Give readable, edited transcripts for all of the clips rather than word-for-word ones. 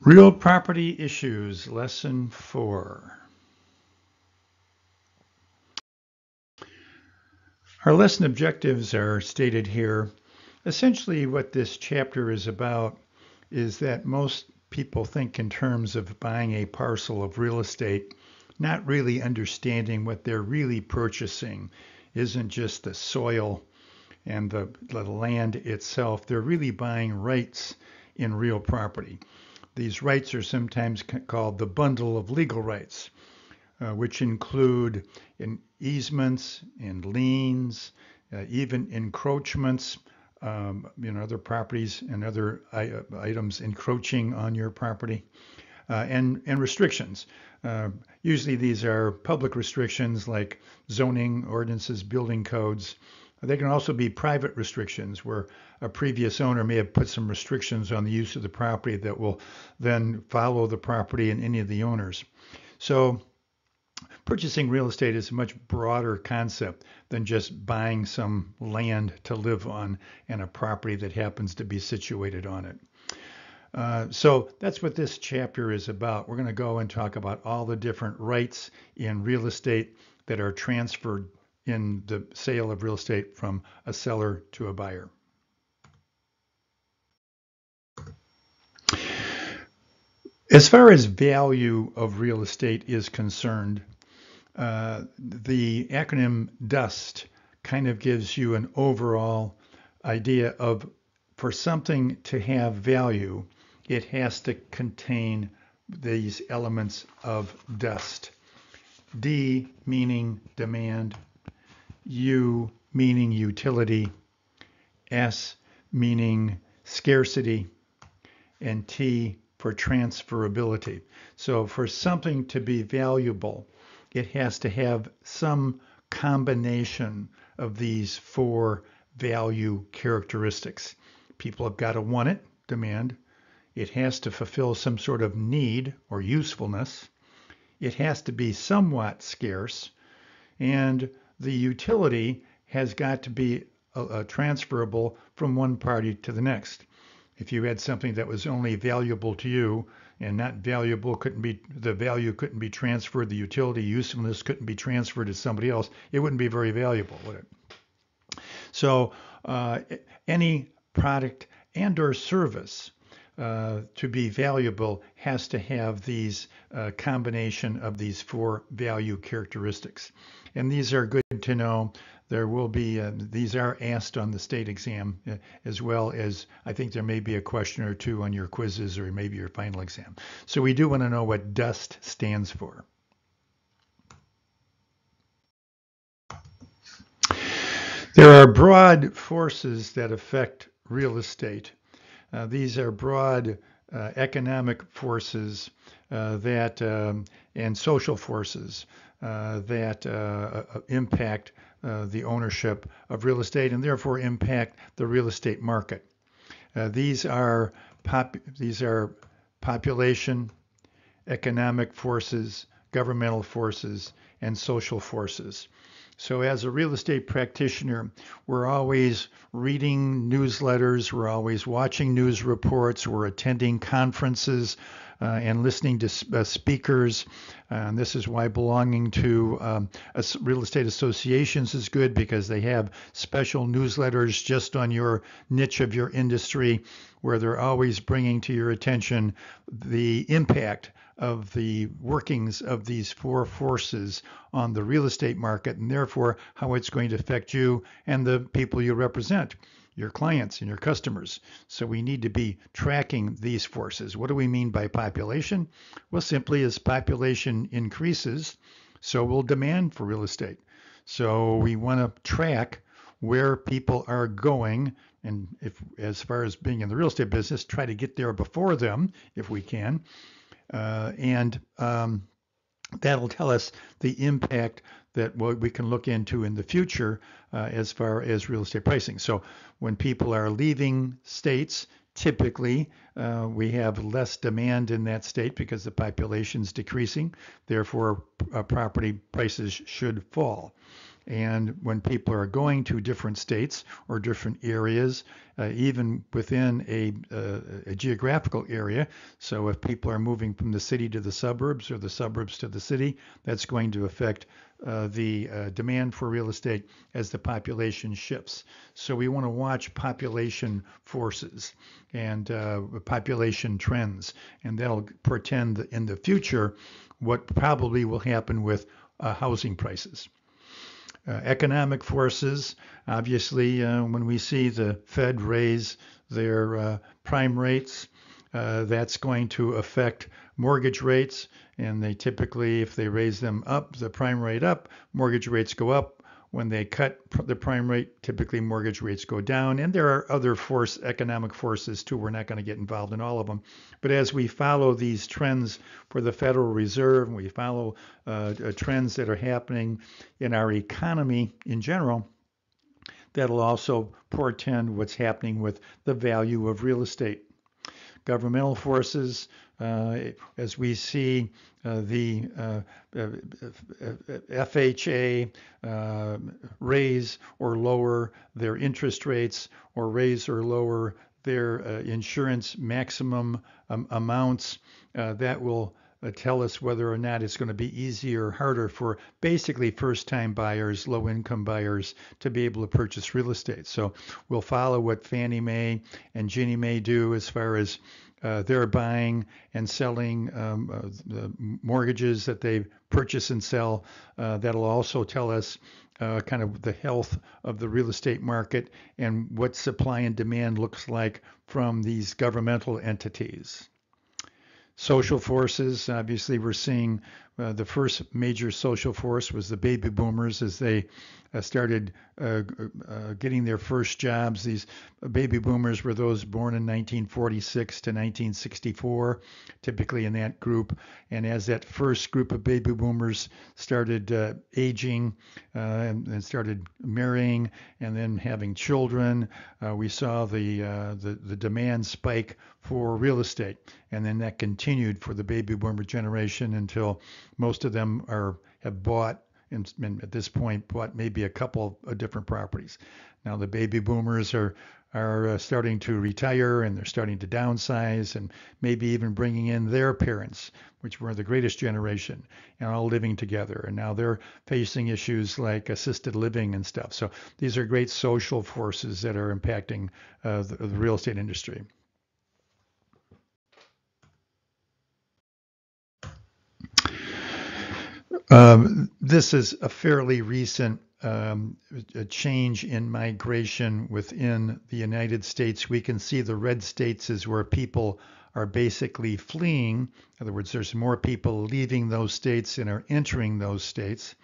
Real Property Issues, Lesson 4. Our lesson objectives are stated here. Essentially, what this chapter is about is that most people think in terms of buying a parcel of real estate, not really understanding what they're really purchasing isn't just the soil and the land itself. They're really buying rights in real property. These rights are sometimes called the bundle of legal rights, which include easements and liens, even encroachments, other properties and other items encroaching on your property, and restrictions. Usually these are public restrictions like zoning ordinances, building codes. They can also be private restrictions where a previous owner may have put some restrictions on the use of the property that will then follow the property and any of the owners. So purchasing real estate is a much broader concept than just buying some land to live on and a property that happens to be situated on it. So that's what this chapter is about. We're going to go and talk about all the different rights in real estate that are transferred in the sale of real estate from a seller to a buyer. As far as value of real estate is concerned, the acronym DUST kind of gives you an overall idea of, for something to have value, it has to contain these elements of DUST. D meaning demand, U meaning utility, S meaning scarcity, and T for transferability. So for something to be valuable, it has to have some combination of these four value characteristics. People have got to want it, demand. It has to fulfill some sort of need or usefulness. It has to be somewhat scarce, and the utility has got to be transferable from one party to the next. If you had something that was only valuable to you and not valuable, the value couldn't be transferred, the utility usefulness couldn't be transferred to somebody else, it wouldn't be very valuable, would it? So any product and or service to be valuable has to have these combination of these four value characteristics. And these are good to know. There will be, these are asked on the state exam, as well as I think there may be a question or two on your quizzes or maybe your final exam. So we do want to know what DUST stands for. There are broad forces that affect real estate. These are broad economic forces and social forces that impact the ownership of real estate and therefore impact the real estate market. These are population, economic forces, governmental forces, and social forces. So as a real estate practitioner, we're always reading newsletters, we're always watching news reports, we're attending conferences and listening to speakers. And this is why belonging to real estate associations is good, because they have special newsletters just on your niche of your industry, where they're always bringing to your attention the impact of the workings of these four forces on the real estate market, and therefore how it's going to affect you and the people you represent, your clients and your customers. So we need to be tracking these forces. What do we mean by population? Well, simply as population increases, so will demand for real estate. So we want to track where people are going, and if, as far as being in the real estate business, try to get there before them if we can. That'll tell us the impact that we can look into in the future as far as real estate pricing. So when people are leaving states, typically we have less demand in that state because the population is decreasing. Therefore, property prices should fall. And when people are going to different states or different areas, even within a geographical area, so if people are moving from the city to the suburbs or the suburbs to the city, that's going to affect the demand for real estate as the population shifts. So we want to watch population forces and population trends, and that'll portend in the future what probably will happen with housing prices. Economic forces, obviously, when we see the Fed raise their prime rates, that's going to affect mortgage rates. And they typically, if they raise them up, the prime rate up, mortgage rates go up. When they cut the prime rate, typically mortgage rates go down. And there are other economic forces too. We're not going to get involved in all of them. But as we follow these trends for the Federal Reserve, and we follow trends that are happening in our economy in general, that'll also portend what's happening with the value of real estate. Governmental forces, as we see the FHA raise or lower their interest rates or raise or lower their insurance maximum amounts, that will tell us whether or not it's going to be easier or harder for basically first-time buyers, low-income buyers to be able to purchase real estate. So we'll follow what Fannie Mae and Ginnie Mae do as far as they're buying and selling the mortgages that they purchase and sell. That'll also tell us kind of the health of the real estate market and what supply and demand looks like from these governmental entities. Social forces, obviously, we're seeing the first major social force was the baby boomers as they started getting their first jobs. These baby boomers were those born in 1946 to 1964, typically in that group. And as that first group of baby boomers started aging and started marrying and then having children, we saw the demand spike for real estate. And then that continued for the baby boomer generation until most of them have bought, and at this point, bought maybe a couple of different properties. Now the baby boomers are starting to retire and they're starting to downsize and maybe even bringing in their parents, which were the greatest generation, and all living together. And now they're facing issues like assisted living and stuff. So these are great social forces that are impacting the real estate industry. This is a fairly recent a change in migration within the United States. We can see the red states is where people are basically fleeing. In other words, there's more people leaving those states than are entering those states.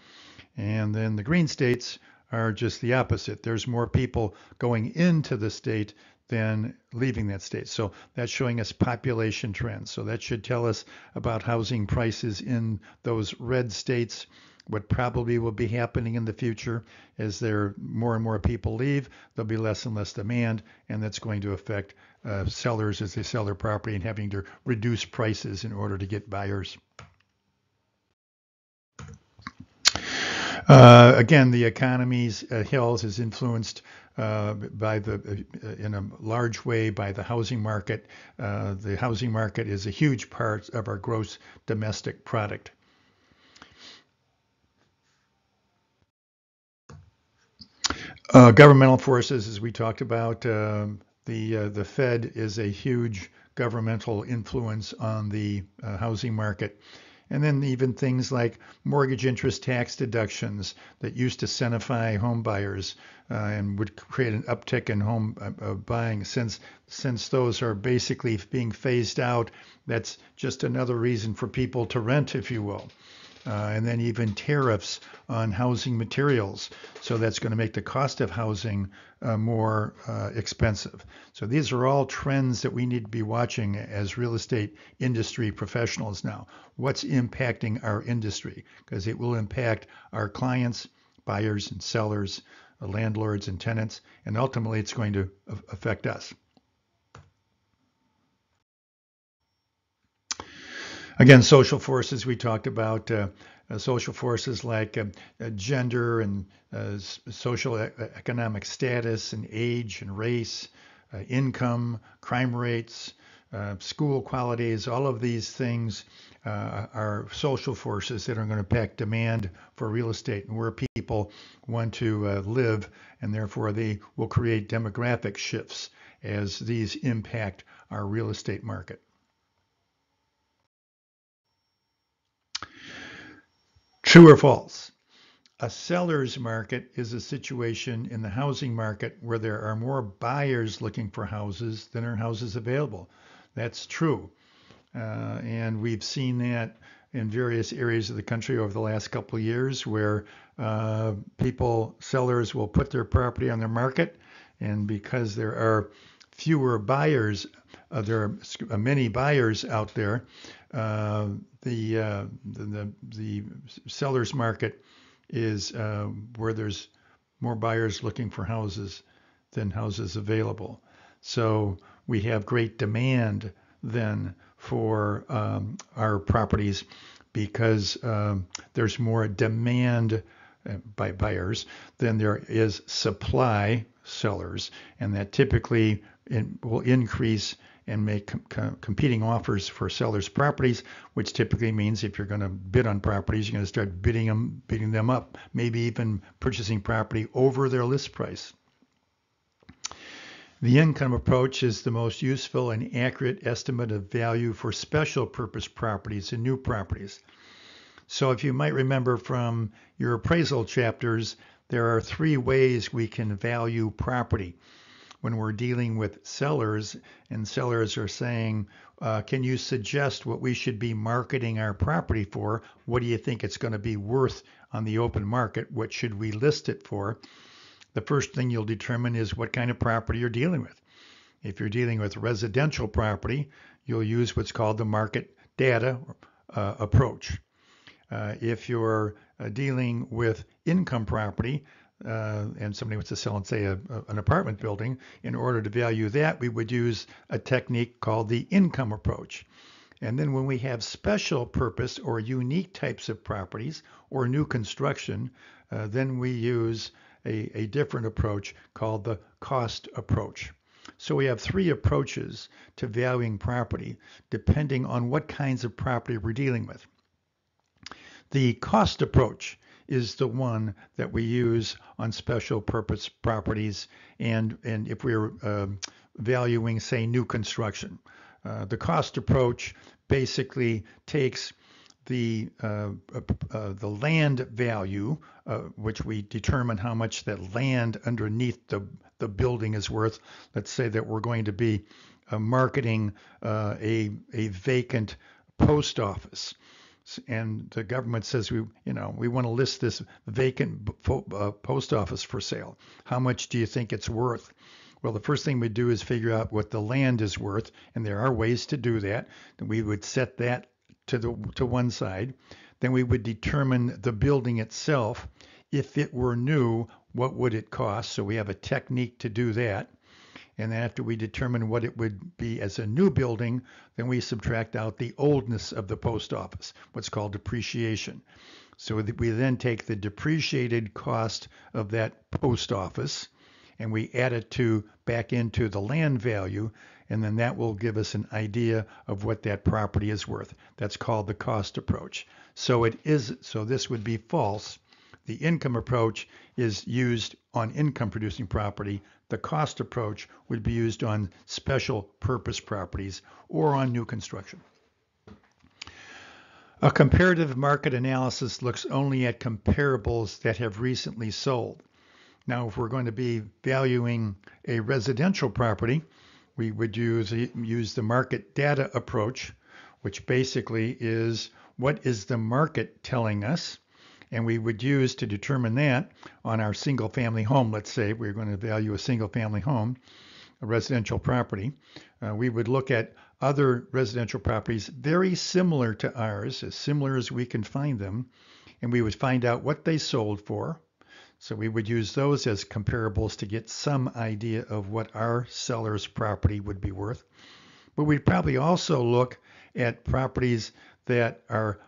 And then the green states are just the opposite. There's more people going into the state than leaving that state. So that's showing us population trends. So that should tell us about housing prices in those red states, what probably will be happening in the future. As there more and more people leave, there'll be less and less demand, and that's going to affect sellers as they sell their property and having to reduce prices in order to get buyers. Again, the economy's health is influenced in a large way by the housing market. The housing market is a huge part of our gross domestic product. Governmental forces, as we talked about, the Fed is a huge governmental influence on the housing market. And then even things like mortgage interest tax deductions that used to incentivize home buyers and would create an uptick in home buying. Since those are basically being phased out, that's just another reason for people to rent, if you will. And then even tariffs on housing materials. So that's going to make the cost of housing more expensive. So these are all trends that we need to be watching as real estate industry professionals now. What's impacting our industry? Because it will impact our clients, buyers and sellers, landlords and tenants, and ultimately it's going to affect us. Again, social forces we talked about, social forces like gender and social economic status and age and race, income, crime rates, school qualities, all of these things are social forces that are going to impact demand for real estate and where people want to live, and therefore they will create demographic shifts as these impact our real estate market. True or false? A seller's market is a situation in the housing market where there are more buyers looking for houses than are houses available. That's true. And we've seen that in various areas of the country over the last couple of years where sellers will put their property on their market, and because there are fewer buyers, there are many buyers out there, the seller's market is where there's more buyers looking for houses than houses available. So we have great demand then for our properties because there's more demand by buyers than there is supply sellers, and that typically will increase and make competing offers for sellers' properties, which typically means if you're going to bid on properties, you're going to start bidding them up, maybe even purchasing property over their list price. The income approach is the most useful and accurate estimate of value for special purpose properties and new properties. So if you might remember from your appraisal chapters, there are 3 ways we can value property. When we're dealing with sellers and sellers are saying, can you suggest what we should be marketing our property for? What do you think it's going to be worth on the open market? What should we list it for? The first thing you'll determine is what kind of property you're dealing with. If you're dealing with residential property, you'll use what's called the market data approach. If you're dealing with income property, and somebody wants to sell and say an apartment building, in order to value that, we would use a technique called the income approach. And then when we have special purpose or unique types of properties or new construction, then we use a different approach called the cost approach. So we have 3 approaches to valuing property depending on what kinds of property we're dealing with. The cost approach is the one that we use on special purpose properties and if we're valuing, say, new construction. The cost approach basically takes the land value, which we determine how much that land underneath the building is worth. Let's say that we're going to be marketing a vacant post office, and the government says we want to list this vacant post office for sale. How much do you think it's worth? Well, the first thing we do is figure out what the land is worth, and there are ways to do that. We would set that to one side. Then we would determine the building itself. If it were new, what would it cost? So we have a technique to do that. And then after we determine what it would be as a new building, then we subtract out the oldness of the post office, what's called depreciation. So we then take the depreciated cost of that post office and we add it back into the land value, and then that will give us an idea of what that property is worth. That's called the cost approach. So this would be false. The income approach is used on income producing property. The cost approach would be used on special purpose properties or on new construction. A comparative market analysis looks only at comparables that have recently sold. Now, if we're going to be valuing a residential property, we would use the market data approach, which basically is what is the market telling us, and we would use to determine that on our single family home. Let's say we're going to value a single family home, a residential property. We would look at other residential properties very similar to ours, as similar as we can find them, and we would find out what they sold for. So we would use those as comparables to get some idea of what our seller's property would be worth. But we'd probably also look at properties that are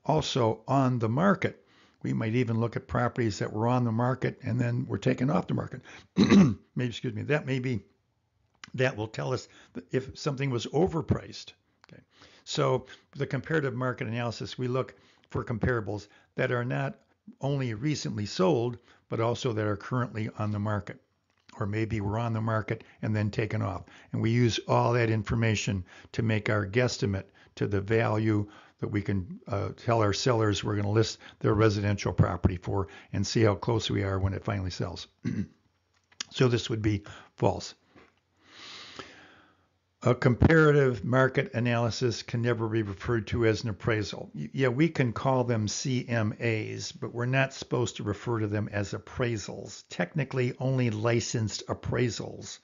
also on the market. We might even look at properties that were on the market and then were taken off the market. Maybe, excuse me, that will tell us if something was overpriced. Okay. So the comparative market analysis, we look for comparables that are not only recently sold, but also that are currently on the market, or maybe were on the market and then taken off. And we use all that information to make our guesstimate to the value that we can tell our sellers we're going to list their residential property for, and see how close we are when it finally sells. So this would be false. A comparative market analysis can never be referred to as an appraisal. Yeah, we can call them CMAs, but we're not supposed to refer to them as appraisals. Technically, only licensed appraisals,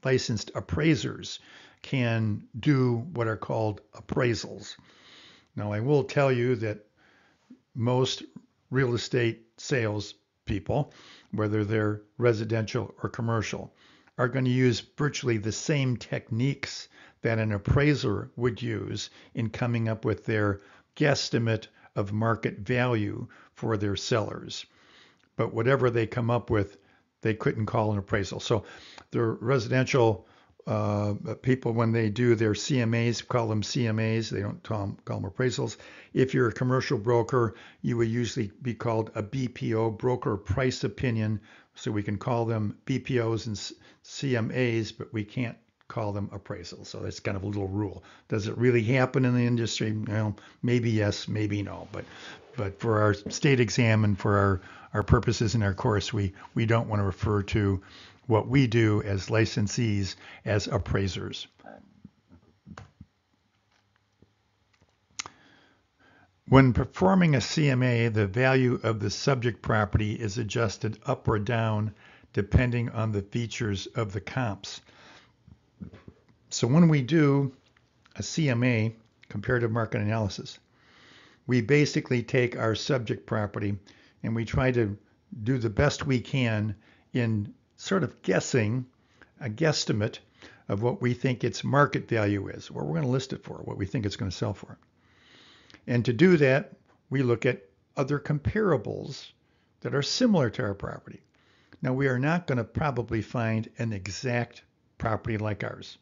licensed appraisers can do what are called appraisals. Now, I will tell you that most real estate sales people, whether they're residential or commercial, are going to use virtually the same techniques that an appraiser would use in coming up with their guesstimate of market value for their sellers. But whatever they come up with, they couldn't call an appraisal. So the residential people, when they do their CMAs, call them CMAs. They don't call them appraisals. If you're a commercial broker, you would usually be called a BPO, broker price opinion. So we can call them BPOs and CMAs, but we can't call them appraisals. So that's kind of a little rule. Does it really happen in the industry? Well, maybe yes, maybe no. But for our state exam and for our purposes in our course, we don't want to refer to what we do as licensees as appraisers. When performing a CMA, the value of the subject property is adjusted up or down depending on the features of the comps. So when we do a CMA, comparative market analysis, we basically take our subject property and we try to do the best we can in sort of guessing a guesstimate of what we think its market value is, what we're going to list it for, what we think it's going to sell for. And to do that, we look at other comparables that are similar to our property. Now, we are not going to probably find an exact property like ours.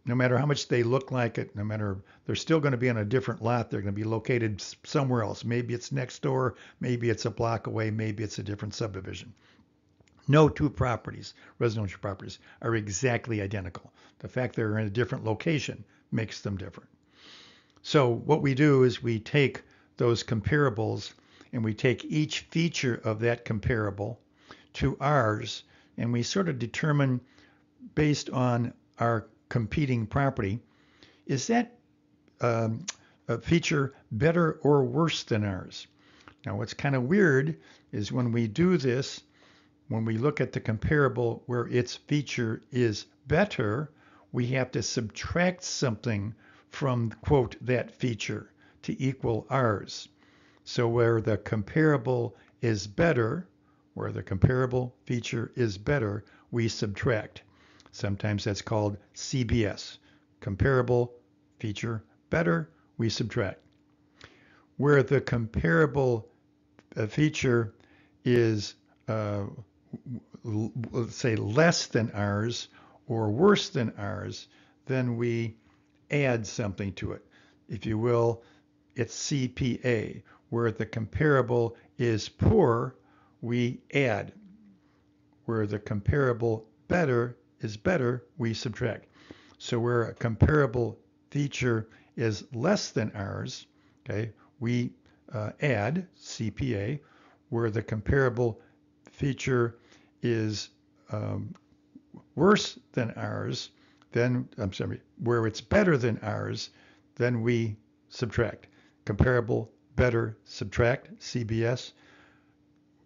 No matter how much they look like it, no matter, they're still going to be on a different lot. They're going to be located somewhere else. Maybe it's next door, maybe it's a block away, maybe it's a different subdivision. No two properties, residential properties, are exactly identical. The fact they're in a different location makes them different. So what we do is we take those comparables and we take each feature of that comparable to ours, and we sort of determine based on our competing property, is that a feature better or worse than ours? Now, what's kind of weird is when we do this, when we look at the comparable where its feature is better, we have to subtract something from, quote, that feature to equal ours. So where the comparable is better, where the comparable feature is better, we subtract. Sometimes that's called CBS. Comparable feature better, we subtract. Where the comparable feature is, let's say, less than ours or worse than ours, then we add something to it. If you will, it's CPA. Where the comparable is poor, we add. Where the comparable better is better, we subtract. So where a comparable feature is less than ours, okay, we add CPA. Where the comparable feature is worse than ours, then, where it's better than ours, then we subtract. Comparable, better, subtract, CBS.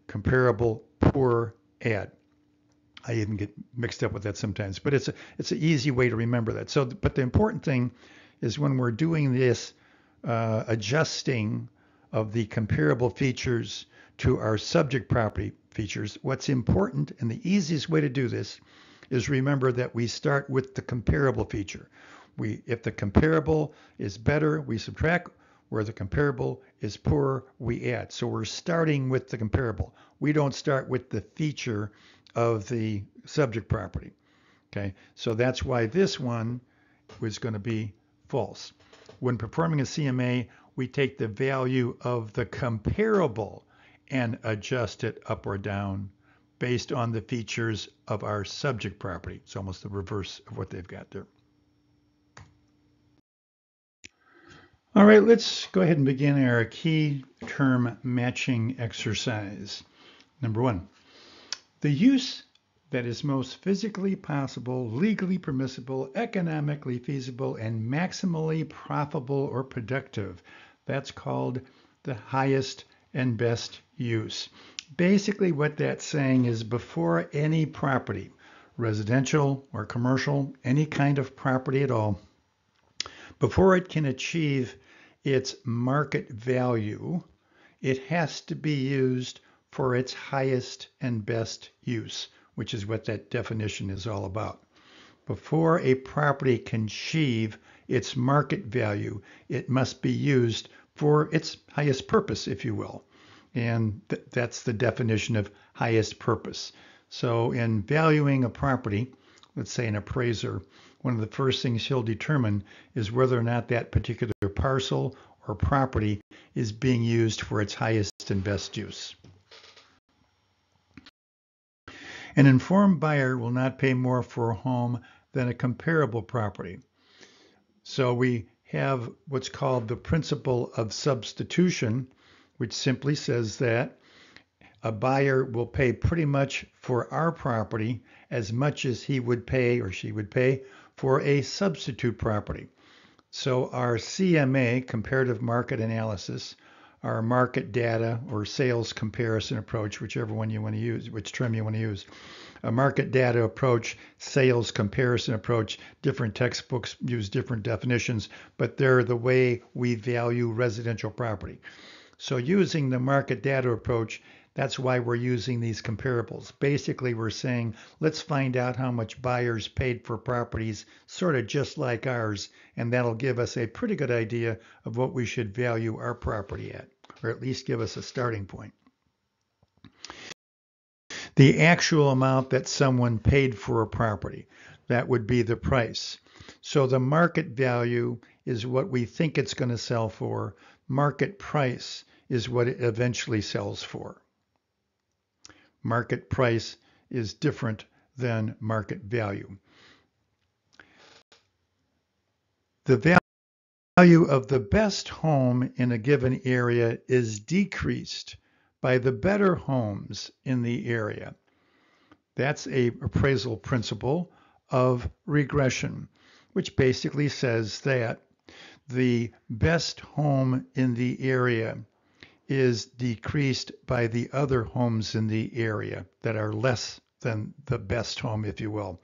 Comparable, poor, add. I even get mixed up with that sometimes, but it's an easy way to remember that. So, but the important thing is when we're doing this adjusting of the comparable features to our subject property features, what's important and the easiest way to do this is remember that we start with the comparable feature. If the comparable is better, we subtract. Where the comparable is poorer, we add. So we're starting with the comparable. We don't start with the feature of the subject property. Okay, so that's why this one was going to be false. When performing a CMA, we take the value of the comparable and adjust it up or down based on the features of our subject property. It's almost the reverse of what they've got there. All right, let's go ahead and begin our key term matching exercise. Number 1, the use that is most physically possible, legally permissible, economically feasible, and maximally profitable or productive. That's called the highest and best use. Basically what that's saying is before any property, residential or commercial, any kind of property at all, before it can achieve its market value, it has to be used for its highest and best use, which is what that definition is all about. Before a property can achieve its market value, it must be used for its highest purpose, if you will. And that's the definition of highest purpose. So in valuing a property, let's say an appraiser, one of the first things he'll determine is whether or not that particular parcel or property is being used for its highest and best use. An informed buyer will not pay more for a home than a comparable property. So we have what's called the principle of substitution, which simply says that a buyer will pay pretty much for our property as much as he would pay or she would pay for a substitute property. So our CMA, comparative market analysis, our market data or sales comparison approach, whichever one you want to use, which term you want to use, a market data approach, sales comparison approach, different textbooks use different definitions, but they're the way we value residential property. So using the market data approach, that's why we're using these comparables. Basically, we're saying, let's find out how much buyers paid for properties sort of just like ours, and that'll give us a pretty good idea of what we should value our property at, or at least give us a starting point. The actual amount that someone paid for a property, that would be the price. So the market value is what we think it's going to sell for. Market price is what it eventually sells for. Market price is different than market value. The value of the best home in a given area is decreased by the better homes in the area. That's an appraisal principle of regression, which basically says that the best home in the area is decreased by the other homes in the area that are less than the best home, if you will.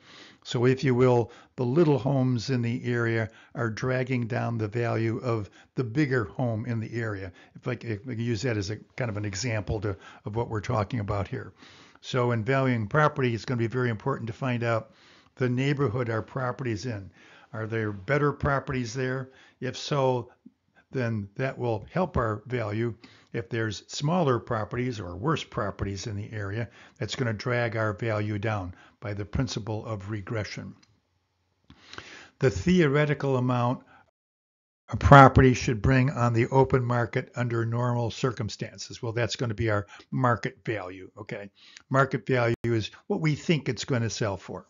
So if you will, the little homes in the area are dragging down the value of the bigger home in the area. If I can use that as a kind of an example of what we're talking about here. So in valuing property, it's going to be very important to find out the neighborhood our property is in. Are there better properties there? If so, then that will help our value. If there's smaller properties or worse properties in the area, that's going to drag our value down by the principle of regression. The theoretical amount a property should bring on the open market under normal circumstances. Well, that's going to be our market value, okay? Market value is what we think it's going to sell for.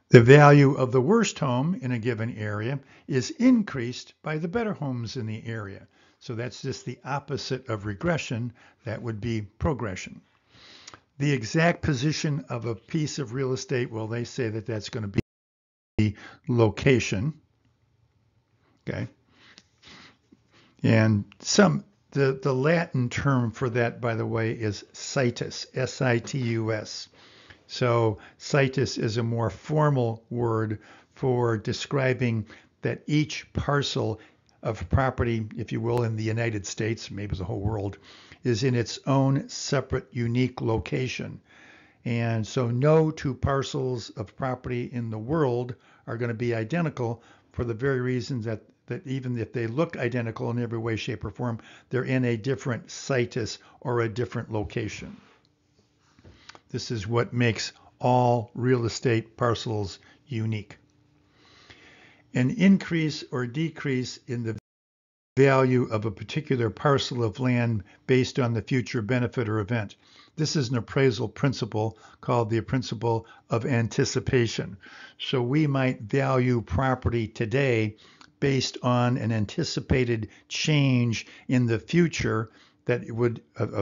The value of the worst home in a given area is increased by the better homes in the area. So that's just the opposite of regression. That would be progression. The exact position of a piece of real estate, well, they say that that's going to be location. Okay. And the Latin term for that, by the way, is situs, S-I-T-U-S. So situs is a more formal word for describing that each parcel of property, if you will, in the United States, maybe the whole world, is in its own separate, unique location. And so no two parcels of property in the world are going to be identical for the very reasons that even if they look identical in every way, shape, or form, they're in a different situs or a different location. This is what makes all real estate parcels unique. An increase or decrease in the value of a particular parcel of land based on the future benefit or event. This is an appraisal principle called the principle of anticipation. So we might value property today based on an anticipated change in the future that would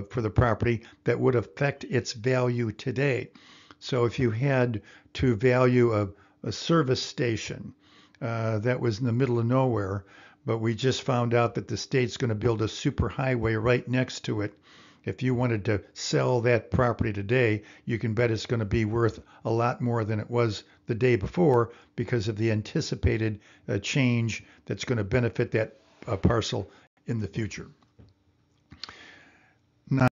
for the property that would affect its value today. So if you had to value a service station that was in the middle of nowhere, but we just found out that the state's going to build a super highway right next to it. If you wanted to sell that property today, you can bet it's going to be worth a lot more than it was the day before because of the anticipated change that's going to benefit that parcel in the future. 9.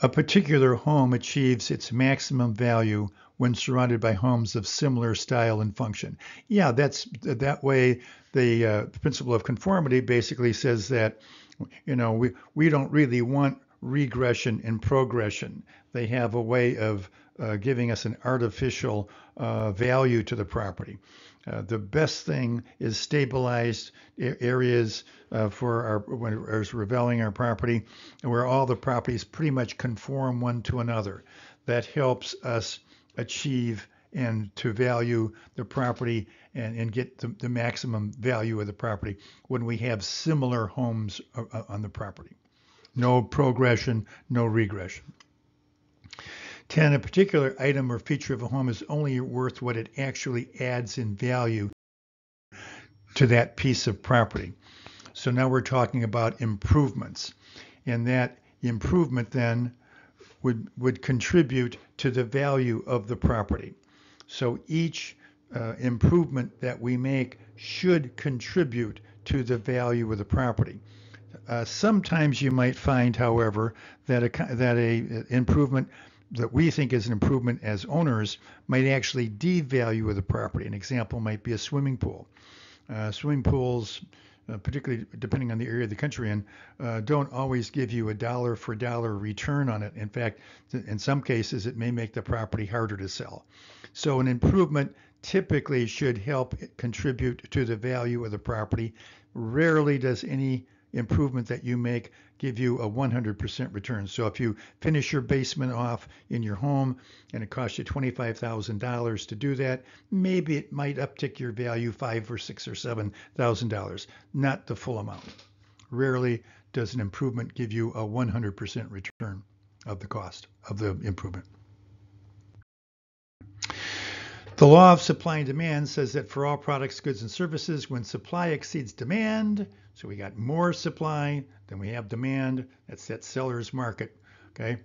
A particular home achieves its maximum value when surrounded by homes of similar style and function. Yeah, that way. The principle of conformity basically says that, we don't really want regression and progression. They have a way of giving us an artificial value to the property. The best thing is stabilized areas for when we're valuing our property, where all the properties pretty much conform one to another. That helps us achieve and to value the property and get the maximum value of the property when we have similar homes on the property. No progression, no regression. 10. A particular item or feature of a home is only worth what it actually adds in value to that piece of property. So now we're talking about improvements, and that improvement then would contribute to the value of the property. So each improvement that we make should contribute to the value of the property. Sometimes you might find, however, that a improvement that we think is an improvement as owners might actually devalue the property. An example might be a swimming pool. Swimming pools, particularly depending on the area of the country in, don't always give you a dollar for dollar return on it. In fact, in some cases, it may make the property harder to sell. So an improvement typically should help contribute to the value of the property. Rarely does any improvement that you make give you a 100% return. So if you finish your basement off in your home and it costs you $25,000 to do that, maybe it might uptick your value $5,000 or $6,000 or $7,000, not the full amount. Rarely does an improvement give you a 100% return of the cost of the improvement. The law of supply and demand says that for all products, goods, and services, when supply exceeds demand, so we got more supply than we have demand, that's that seller's market, okay?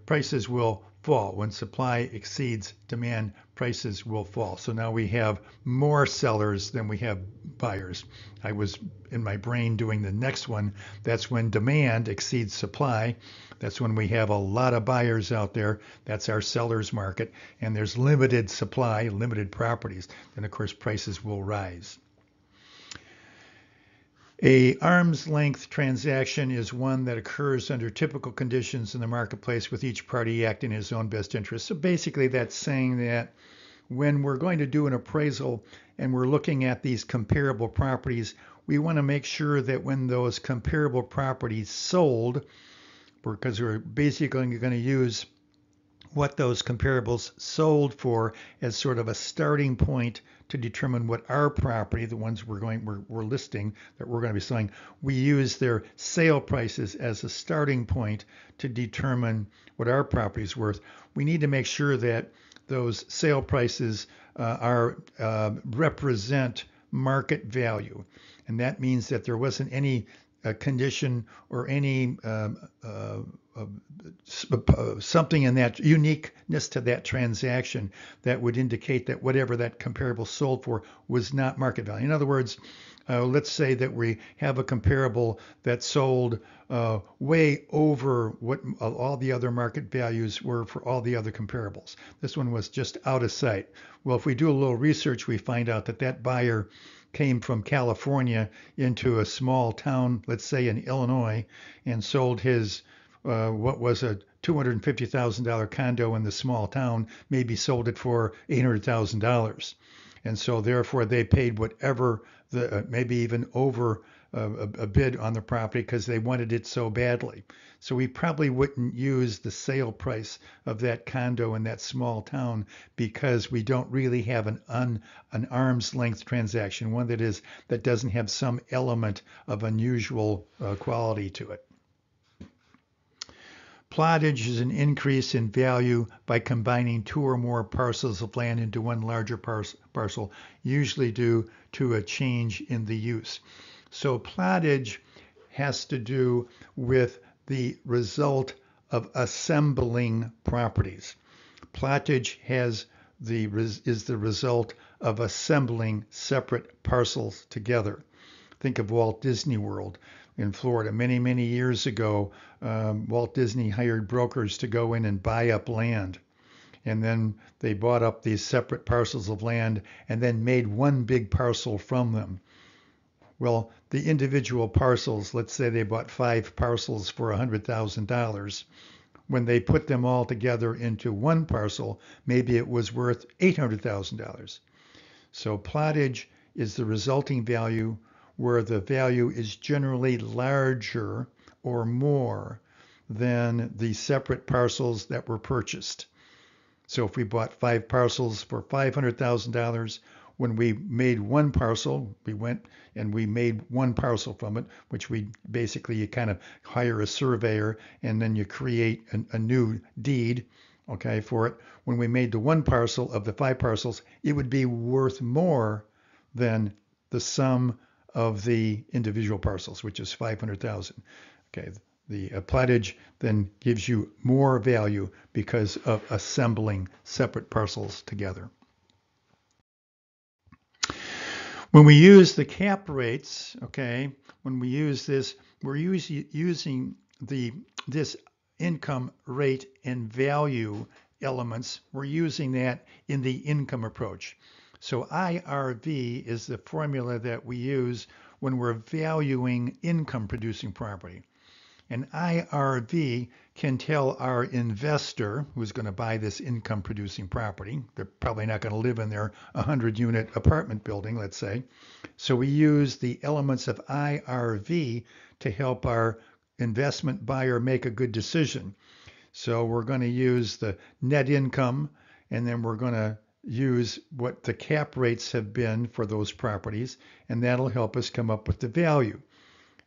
Prices will fall. When supply exceeds demand, prices will fall. So now we have more sellers than we have buyers. I was in my brain doing the next one. That's when demand exceeds supply. That's when we have a lot of buyers out there. That's our seller's market. And there's limited supply, limited properties. Then, of course, prices will rise. A arm's length transaction is one that occurs under typical conditions in the marketplace with each party acting in his own best interest. So basically that's saying that when we're going to do an appraisal and we're looking at these comparable properties, we want to make sure that when those comparable properties sold, because we're basically going to use what those comparables sold for as sort of a starting point to determine what our property, the ones we're listing that we're going to be selling, we use their sale prices as a starting point to determine what our property is worth. We need to make sure that those sale prices represent market value, and that means that there wasn't any condition or any something in that uniqueness to that transaction that would indicate that whatever that comparable sold for was not market value. In other words, let's say that we have a comparable that sold way over what all the other market values were for all the other comparables. This one was just out of sight. Well, if we do a little research, we find out that that buyer came from California into a small town, let's say in Illinois, and sold his what was a $250,000 condo in the small town, maybe sold it for $800,000. And so therefore they paid whatever maybe even over a bid on the property because they wanted it so badly. So we probably wouldn't use the sale price of that condo in that small town because we don't really have an arm's length transaction, one that doesn't have some element of unusual quality to it. Plottage is an increase in value by combining two or more parcels of land into one larger parcel, usually due to a change in the use. So plottage has to do with the result of assembling properties. Plottage is the result of assembling separate parcels together. Think of Walt Disney World in Florida. Many, many years ago, Walt Disney hired brokers to go in and buy up land. And then they bought up these separate parcels of land and then made one big parcel from them. Well, the individual parcels, let's say they bought 5 parcels for $100,000. When they put them all together into one parcel, maybe it was worth $800,000. So plottage is the resulting value where the value is generally larger or more than the separate parcels that were purchased. So if we bought 5 parcels for $500,000, when we made one parcel, we went and we made one parcel from it, which you kind of hire a surveyor and then you create a new deed, okay, for it. When we made the one parcel of the 5 parcels, it would be worth more than the sum of the individual parcels, which is 500,000. Okay, the plottage then gives you more value because of assembling separate parcels together. When we use the cap rates, okay, when we use this, we're using this income rate and value elements. We're using that in the income approach. So IRV is the formula that we use when we're valuing income producing property. And IRV can tell our investor who's going to buy this income producing property, they're probably not going to live in their 100-unit apartment building, let's say. So we use the elements of IRV to help our investment buyer make a good decision. So we're going to use the net income, and then we're going to use what the cap rates have been for those properties, and that'll help us come up with the value.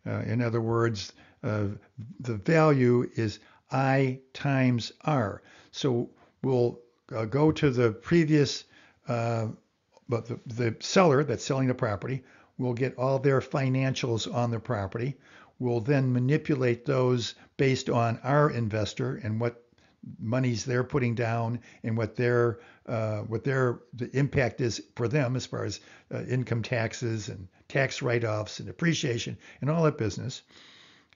In other words, the value is I times R. So we'll go to the previous, but the seller that's selling the property will get all their financials on the property. We'll then manipulate those based on our investor and what monies they're putting down and what the impact is for them as far as income taxes and tax write-offs and depreciation and all that business.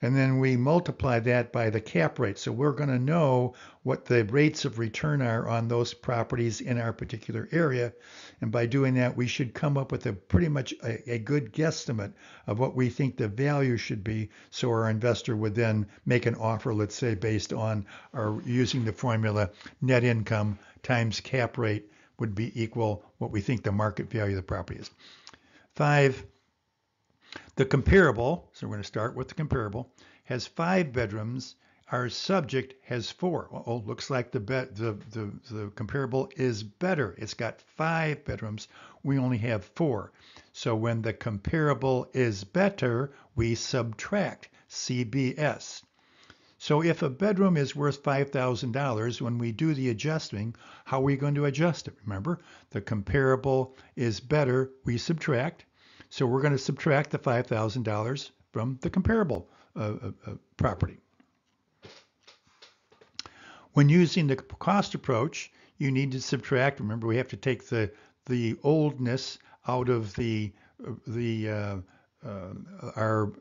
And then we multiply that by the cap rate. So we're going to know what the rates of return are on those properties in our particular area. And by doing that, we should come up with pretty much a good guesstimate of what we think the value should be. So our investor would then make an offer, let's say, based on our using the formula net income times cap rate would be equal what we think the market value of the property is. 5. The comparable, so we're going to start with the comparable, has 5 bedrooms. Our subject has 4. Oh, looks like the comparable is better. It's got 5 bedrooms. We only have 4. So when the comparable is better, we subtract CBS. So if a bedroom is worth $5,000, when we do the adjusting, how are we going to adjust it? Remember, the comparable is better, we subtract. So we're going to subtract the $5,000 from the comparable property. When using the cost approach, you need to subtract. Remember, we have to take the oldness out of our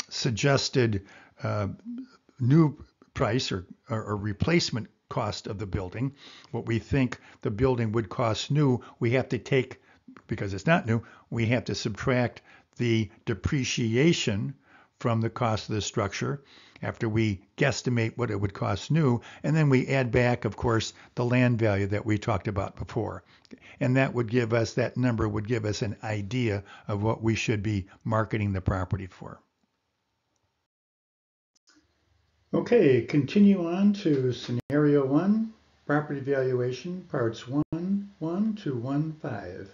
suggested new price or replacement cost of the building. What we think the building would cost new, we have to take, because it's not new, we have to subtract the depreciation from the cost of the structure after we guesstimate what it would cost new, and then we add back, of course, the land value that we talked about before. And that number would give us an idea of what we should be marketing the property for. Okay, continue on to scenario 1, property valuation, parts 1 to 1.5.